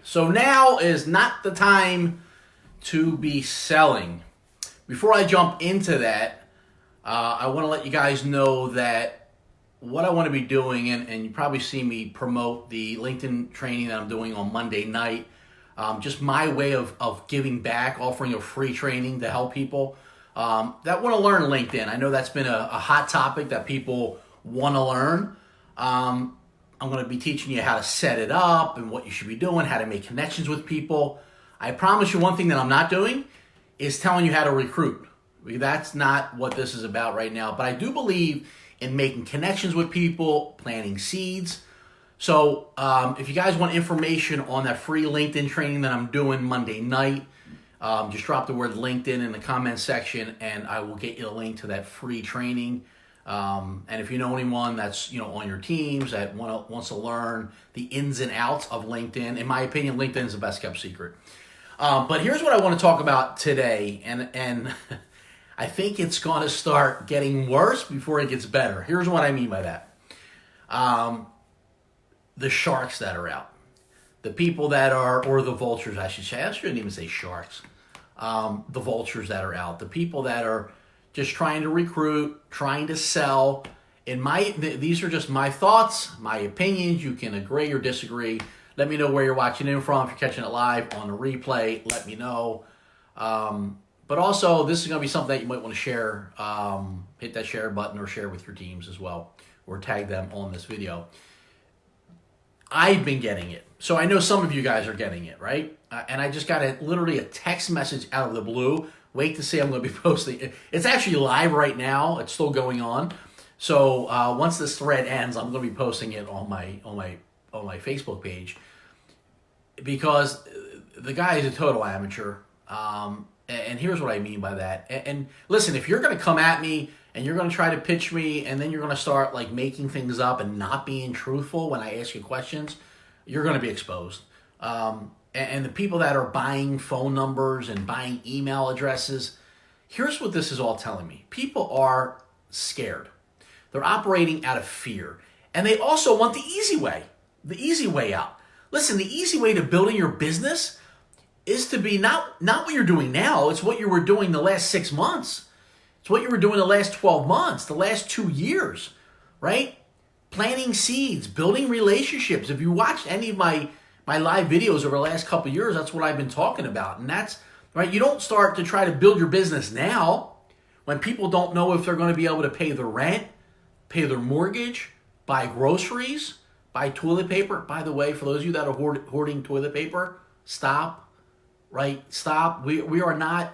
So now is not the time to be selling. Before I jump into that, I want to let you guys know that what I want to be doing, and you probably see me promote the LinkedIn training that I'm doing on Monday night, just my way of giving back, offering a free training to help people that want to learn LinkedIn. I know that's been a hot topic that people want to learn. I'm going to be teaching you how to set it up and what you should be doing, how to make connections with people. I promise you one thing that I'm not doing is telling you how to recruit. That's not what this is about right now. But I do believe in making connections with people, planting seeds. So if you guys want information on that free LinkedIn training that I'm doing Monday night, just drop the word LinkedIn in the comment section and I will get you a link to that free training. And if you know anyone that's on your teams that wants to learn the ins and outs of LinkedIn, in my opinion, LinkedIn is the best kept secret. But here's what I want to talk about today, and I think it's going to start getting worse before it gets better. Here's what I mean by that: the sharks that are out, the people that are, or the vultures, I should say. I shouldn't even say sharks. The vultures that are out, the people that are just trying to recruit, trying to sell. These are just my thoughts, my opinions. You can agree or disagree. Let me know where you're watching in from. If you're catching it live on the replay, let me know. But also, this is going to be something that you might want to share. Hit that share button or share with your teams as well, or tag them on this video. I've been getting it. So I know some of you guys are getting it, right? And I just got literally a text message out of the blue. Wait to see, I'm going to be posting it. It's actually live right now. It's still going on. So once this thread ends, I'm going to be posting it on my Facebook page, because the guy is a total amateur. And here's what I mean by that. And listen, if you're going to come at me and you're going to try to pitch me, and then you're going to start like making things up and not being truthful when I ask you questions, you're going to be exposed. And the people that are buying phone numbers and buying email addresses, here's what this is all telling me. People are scared. They're operating out of fear. And they also want the easy way out. Listen, the easy way to building your business is to be not what you're doing now. It's what you were doing the last 6 months. It's what you were doing the last 12 months, the last 2 years, right? Planting seeds, building relationships. If you watched any of my live videos over the last couple of years, that's what I've been talking about. And that's, right, you don't start to try to build your business now when people don't know if they're going to be able to pay their rent, pay their mortgage, buy groceries, buy toilet paper. By the way, for those of you that are hoarding toilet paper, stop, right? Stop. We are not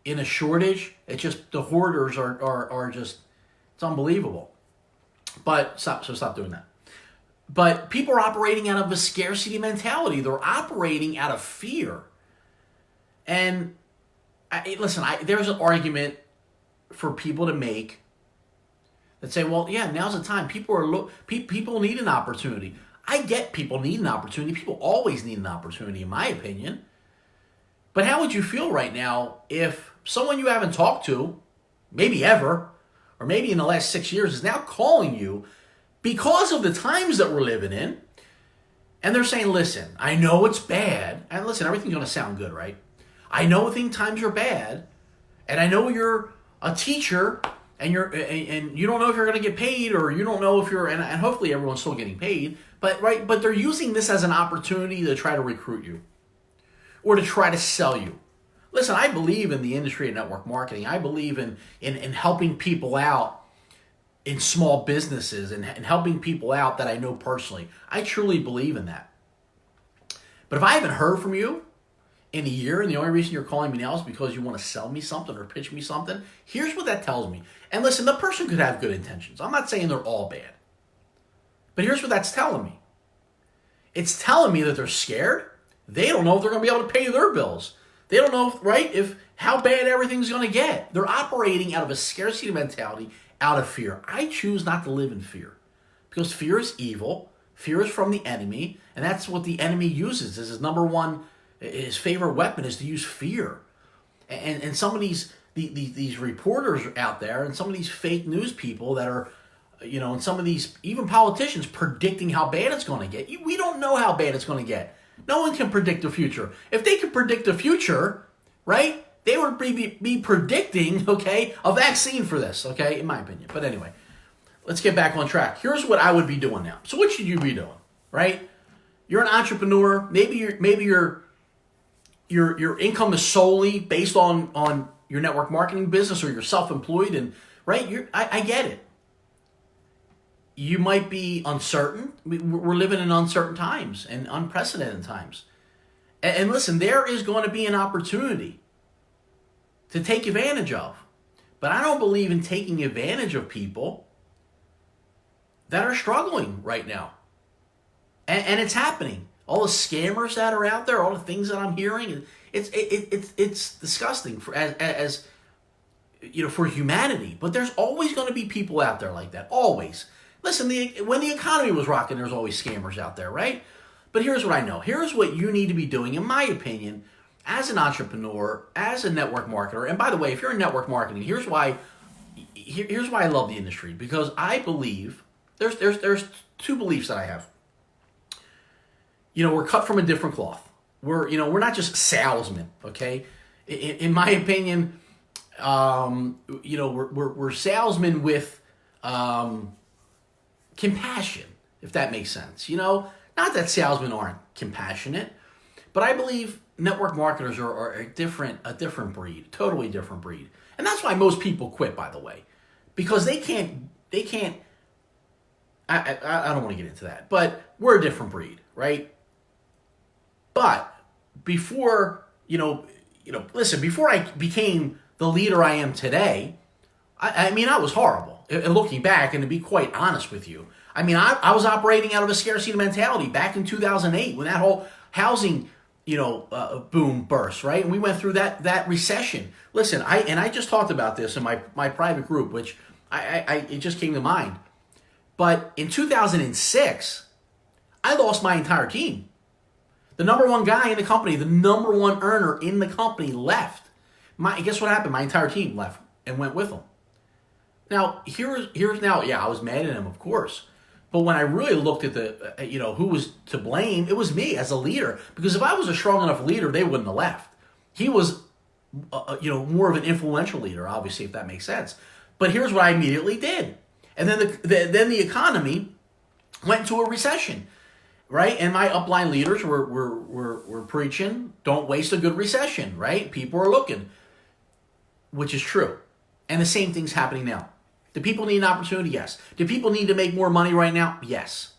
in a shortage. It's just the hoarders are just, it's unbelievable. But stop doing that. But people are operating out of a scarcity mentality. They're operating out of fear. And listen, there's an argument for people to make that say, well, yeah, now's the time. People need an opportunity. I get people need an opportunity. People always need an opportunity, in my opinion. But how would you feel right now if someone you haven't talked to, maybe ever, or maybe in the last 6 years, is now calling you because of the times that we're living in, and they're saying, listen, I know it's bad, and listen, everything's going to sound good, right? I know times are bad, and I know you're a teacher, and you don't know if you're going to get paid, or you don't know if you're, and hopefully everyone's still getting paid, but they're using this as an opportunity to try to recruit you, or to try to sell you. Listen, I believe in the industry of network marketing. I believe in helping people out in small businesses and helping people out that I know personally. I truly believe in that. But if I haven't heard from you in a year, and the only reason you're calling me now is because you want to sell me something or pitch me something, here's what that tells me. And listen, the person could have good intentions. I'm not saying they're all bad. But here's what that's telling me. It's telling me that they're scared. They don't know if they're going to be able to pay their bills. They don't know, if how bad everything's going to get. They're operating out of a scarcity mentality, out of fear. I choose not to live in fear, because fear is evil. Fear is from the enemy, and that's what the enemy uses. As his number one, his favorite weapon is to use fear. And some of these reporters out there, and some of these fake news people that are, and some of these even politicians predicting how bad it's going to get. We don't know how bad it's going to get. No one can predict the future. If they could predict the future, right, they would be predicting, okay, a vaccine for this, okay, in my opinion. But anyway, let's get back on track. Here's what I would be doing now. So what should you be doing, right? You're an entrepreneur. Maybe your income is solely based on your network marketing business, or you're self-employed, and right, I get it. You might be uncertain. We're living in uncertain times and unprecedented times. And listen, there is going to be an opportunity to take advantage of. But I don't believe in taking advantage of people that are struggling right now. And it's happening. All the scammers that are out there, all the things that I'm hearing, it's disgusting as you know, for humanity. But there's always going to be people out there like that. Always. Listen, when the economy was rocking, there's always scammers out there, right? But here's what I know. Here's what you need to be doing, in my opinion, as an entrepreneur, as a network marketer. And by the way, if you're in network marketing, here's why I love the industry. Because I believe, there's two beliefs that I have. You know, we're cut from a different cloth. We're not just salesmen, okay? In my opinion, you know, we're salesmen with compassion, if that makes sense. You know, not that salesmen aren't compassionate, but I believe network marketers are a different breed, totally different breed. And that's why most people quit, by the way, because they can't, I don't want to get into that, but we're a different breed, right? But before, listen, before I became the leader I am today, I mean, I was horrible. And looking back, and to be quite honest with you, I mean, I was operating out of a scarcity mentality back in 2008 when that whole housing, boom burst, right? And we went through that recession. Listen, I just talked about this in my private group, which it just came to mind. But in 2006, I lost my entire team. The number one guy in the company, the number one earner in the company left. Guess what happened? My entire team left and went with him. Now, here's now, yeah, I was mad at him, of course. But when I really looked at who was to blame, it was me as a leader. Because if I was a strong enough leader, they wouldn't have left. He was, more of an influential leader, obviously, if that makes sense. But here's what I immediately did. And then the economy went into a recession, right? And my upline leaders were preaching, don't waste a good recession, right? People are looking, which is true. And the same thing's happening now. Do people need an opportunity? Yes. Do people need to make more money right now? Yes.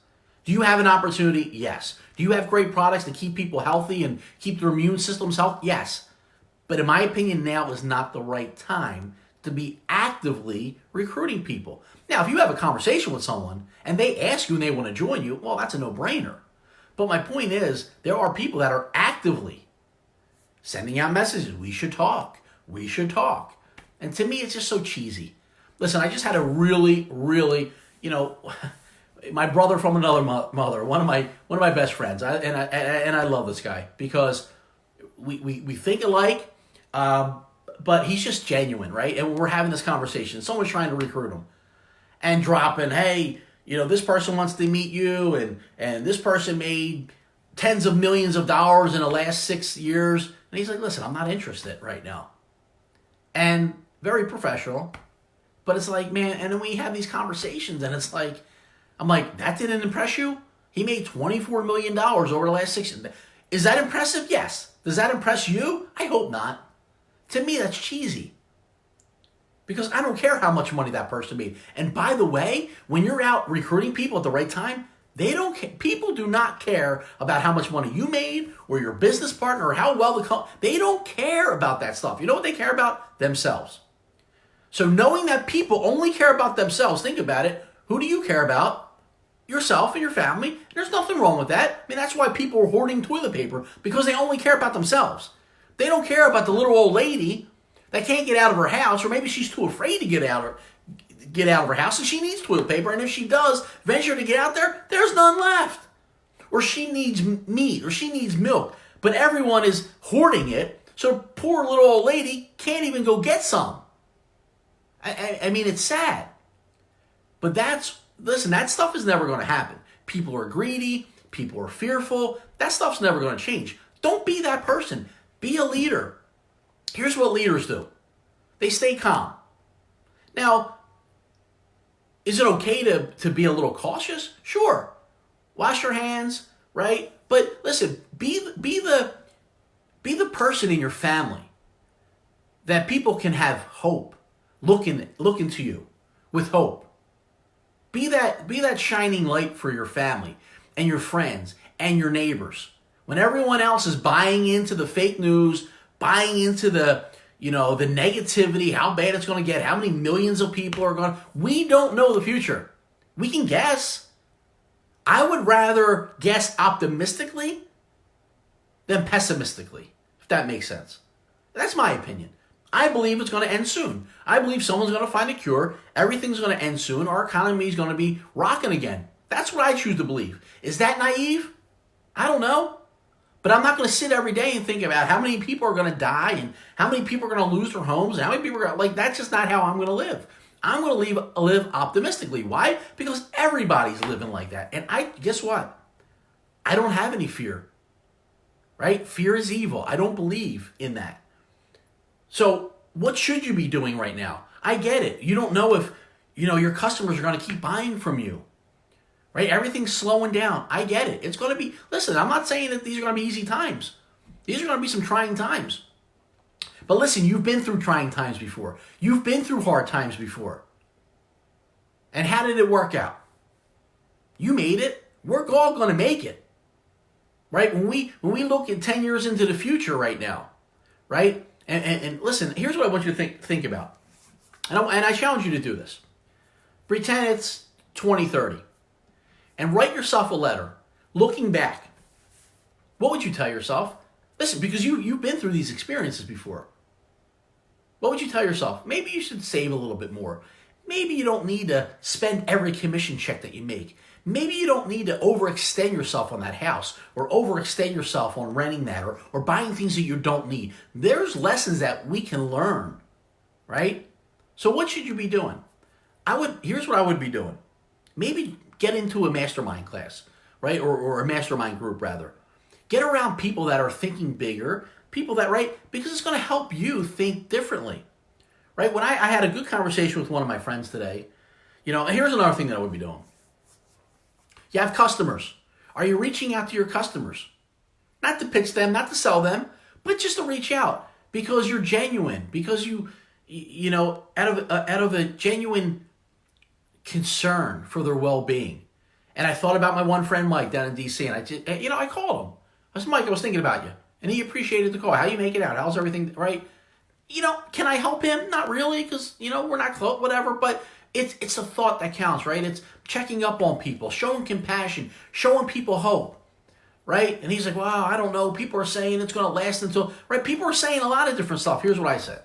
Do you have an opportunity? Yes. Do you have great products to keep people healthy and keep their immune systems healthy? Yes. But in my opinion, now is not the right time to be actively recruiting people. Now, if you have a conversation with someone and they ask you and they want to join you, well, that's a no-brainer. But my point is, there are people that are actively sending out messages. We should talk. We should talk. And to me, it's just so cheesy. Listen, I just had a really, really, my brother from another mother, one of my best friends, and I love this guy because we think alike, but he's just genuine, right? And we're having this conversation. Someone's trying to recruit him, and dropping, hey, this person wants to meet you, and this person made tens of millions of dollars in the last 6 years, and he's like, listen, I'm not interested right now, and very professional. But it's like, man, and then we have these conversations, and it's like, I'm like, that didn't impress you? He made $24 million over the last 6 years. Is that impressive? Yes. Does that impress you? I hope not. To me, that's cheesy. Because I don't care how much money that person made. And by the way, when you're out recruiting people at the right time, they don't care. People do not care about how much money you made or your business partner or how well they don't care about that stuff. You know what they care about? Themselves. So knowing that people only care about themselves, think about it. Who do you care about? Yourself and your family. There's nothing wrong with that. I mean, that's why people are hoarding toilet paper, because they only care about themselves. They don't care about the little old lady that can't get out of her house, or maybe she's too afraid to get out of her house, and she needs toilet paper. And if she does venture to get out there, there's none left. Or she needs meat, or she needs milk, but everyone is hoarding it. So poor little old lady can't even go get some. I mean, it's sad. But that stuff is never going to happen. People are greedy. People are fearful. That stuff's never going to change. Don't be that person. Be a leader. Here's what leaders do. They stay calm. Now, is it okay to be a little cautious? Sure. Wash your hands, right? But listen, be the person in your family that people can have hope. Look into you with hope. Be that shining light for your family and your friends and your neighbors. When everyone else is buying into the fake news, buying into the negativity, how bad it's going to get, how many millions of people are going, we don't know the future. We can guess. I would rather guess optimistically than pessimistically, if that makes sense. That's my opinion. I believe it's going to end soon. I believe someone's going to find a cure. Everything's going to end soon. Our economy is going to be rocking again. That's what I choose to believe. Is that naive? I don't know. But I'm not going to sit every day and think about how many people are going to die and how many people are going to lose their homes and how many people are going to, that's just not how I'm going to live. I'm going to live optimistically. Why? Because everybody's living like that. And guess what? I don't have any fear. Right? Fear is evil. I don't believe in that. So what should you be doing right now? I get it. You don't know if, your customers are going to keep buying from you. Right? Everything's slowing down. I get it. It's going to be, listen, I'm not saying that these are going to be easy times. These are going to be some trying times. But listen, you've been through trying times before. You've been through hard times before. And how did it work out? You made it. We're all going to make it. Right? When we look at 10 years into the future right now, right? And listen, here's what I want you to think about. And I challenge you to do this. Pretend it's 2030. And write yourself a letter looking back. What would you tell yourself? Listen, because you've been through these experiences before. What would you tell yourself? Maybe you should save a little bit more. Maybe you don't need to spend every commission check that you make. Maybe you don't need to overextend yourself on that house or overextend yourself on renting that or buying things that you don't need. There's lessons that we can learn, right? So what should you be doing? Here's what I would be doing. Maybe get into a mastermind class, right? Or a mastermind group, rather. Get around people that are thinking bigger, people that, right? Because it's going to help you think differently, right? When I had a good conversation with one of my friends today, and here's another thing that I would be doing. You have customers. Are you reaching out to your customers? Not to pitch them, not to sell them, but just to reach out because you're genuine, because out of a genuine concern for their well-being. And I thought about my one friend, Mike, down in D.C., and I called him. I said, Mike, I was thinking about you. And he appreciated the call. How you make it out? How's everything, right? Can I help him? Not really, because, we're not close, whatever, but it's a thought that counts, right? It's checking up on people, showing compassion, showing people hope, right? And he's like, wow, I don't know. People are saying it's going to last until, right? People are saying a lot of different stuff. Here's what I said,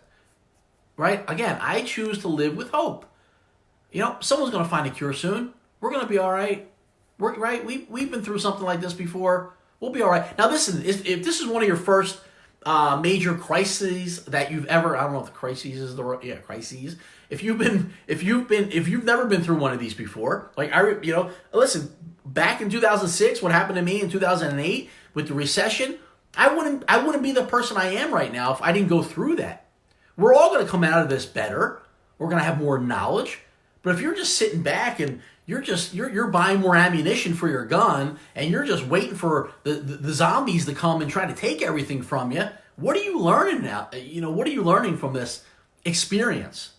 right? Again, I choose to live with hope. Someone's going to find a cure soon. We're going to be all right. Right? We've been through something like this before. We'll be all right. Now, listen, if this is one of your first major crises that you've ever, I don't know if the crises is the word, crises. If you've never been through one of these before, listen, back in 2006, what happened to me in 2008 with the recession, I wouldn't be the person I am right now if I didn't go through that. We're all going to come out of this better. We're going to have more knowledge. But if you're just sitting back and you're buying more ammunition for your gun and you're just waiting for the zombies to come and try to take everything from you, what are you learning now? What are you learning from this experience?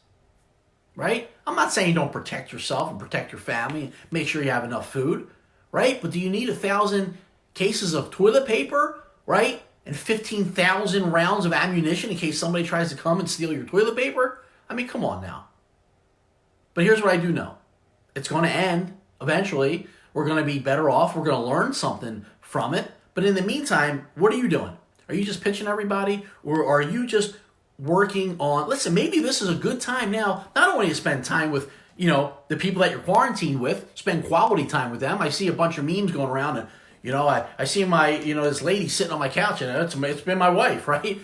Right? I'm not saying don't protect yourself and protect your family and make sure you have enough food, right? But do you need 1,000 cases of toilet paper, right? And 15,000 rounds of ammunition in case somebody tries to come and steal your toilet paper? I mean, come on now. But here's what I do know. It's going to end eventually. We're going to be better off. We're going to learn something from it. But in the meantime, what are you doing? Are you just pitching everybody? Or are you just working on, listen, maybe this is a good time now, not only to spend time with, the people that you're quarantined with, spend quality time with them. I see a bunch of memes going around and, I see my, this lady sitting on my couch and it's been my wife, right?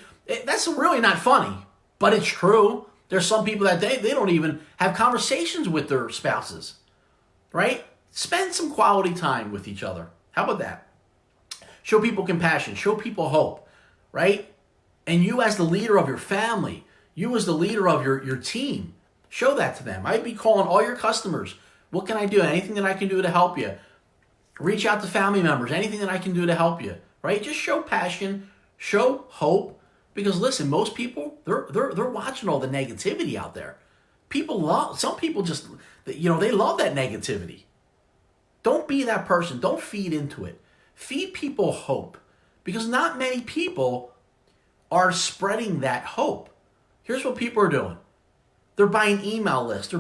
That's really not funny, but it's true. There's some people that they don't even have conversations with their spouses, right? Spend some quality time with each other. How about that? Show people compassion. Show people hope, right? And you as the leader of your family, you as the leader of your team, show that to them. I'd be calling all your customers. What can I do? Anything that I can do to help you? Reach out to family members. Anything that I can do to help you, right? Just show passion, show hope. Because listen, most people, they're watching all the negativity out there. Some people just, they love that negativity. Don't be that person. Don't feed into it. Feed people hope. Because not many people are spreading that hope. Here's what people are doing. They're buying email lists. They're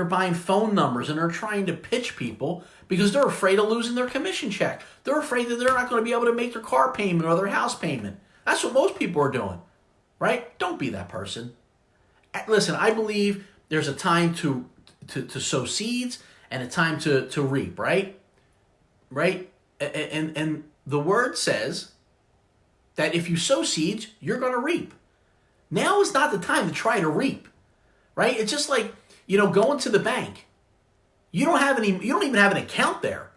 buying phone numbers, and they're trying to pitch people because they're afraid of losing their commission check. They're afraid that they're not going to be able to make their car payment or their house payment. That's what most people are doing, right? Don't be that person. Listen, I believe there's a time to sow seeds and a time to reap, right? Right? And the word says that if you sow seeds, you're going to reap. Now is not the time to try to reap, right? It's just like, going to the bank. You don't even have an account there.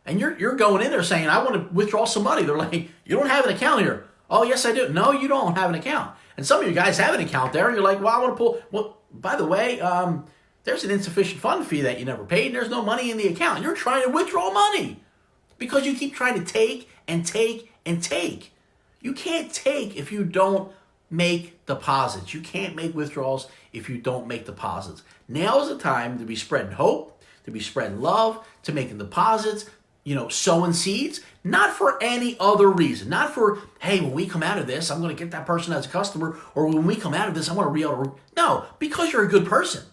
And you're going in there saying, I want to withdraw some money. They're like, you don't have an account here. Oh, yes, I do. No, you don't have an account. And some of you guys have an account there, and you're like, well, I want to pull. Well, by the way, there's an insufficient fund fee that you never paid, and there's no money in the account. You're trying to withdraw money because you keep trying to take and take and take. You can't take if you don't make deposits. You can't make withdrawals if you don't make deposits. Now is the time to be spreading hope, to be spreading love, to making deposits, sowing seeds, not for any other reason. Not for, hey, when we come out of this, I'm going to get that person as a customer, or when we come out of this, I want to re-able. No, because you're a good person.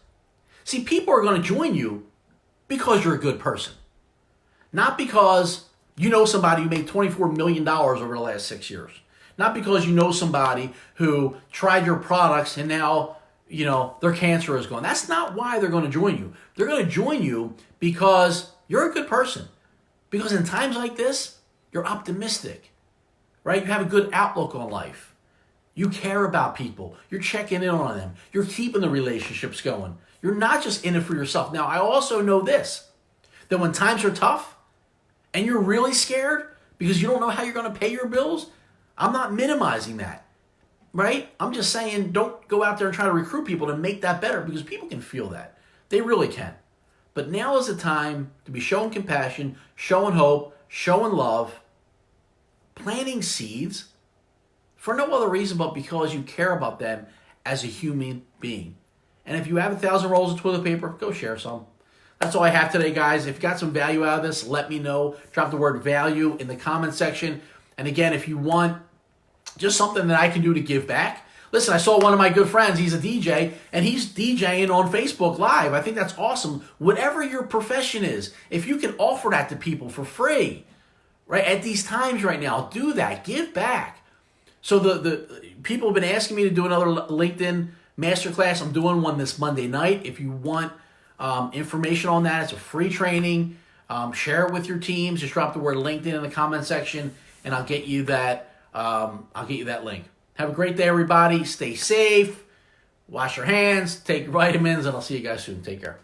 See, people are going to join you because you're a good person. Not because you know somebody who made $24 million over the last 6 years. Not because you know somebody who tried your products and now, their cancer is gone. That's not why they're going to join you. They're going to join you because you're a good person. Because in times like this, you're optimistic, right? You have a good outlook on life. You care about people. You're checking in on them. You're keeping the relationships going. You're not just in it for yourself. Now, I also know this, that when times are tough and you're really scared because you don't know how you're going to pay your bills, I'm not minimizing that, right? I'm just saying don't go out there and try to recruit people to make that better because people can feel that. They really can. But now is the time to be showing compassion, showing hope, showing love, planting seeds for no other reason but because you care about them as a human being. And if you have 1,000 rolls of toilet paper, go share some. That's all I have today, guys. If you got some value out of this, let me know. Drop the word value in the comment section. And again, if you want just something that I can do to give back, listen, I saw one of my good friends, he's a DJ, and he's DJing on Facebook Live. I think that's awesome. Whatever your profession is, if you can offer that to people for free, right, at these times right now, do that. Give back. So the people have been asking me to do another LinkedIn masterclass. I'm doing one this Monday night. If you want information on that, it's a free training. Share it with your teams. Just drop the word LinkedIn in the comment section, and I'll get you that. I'll get you that link. Have a great day, everybody. Stay safe. Wash your hands. Take vitamins, and I'll see you guys soon. Take care.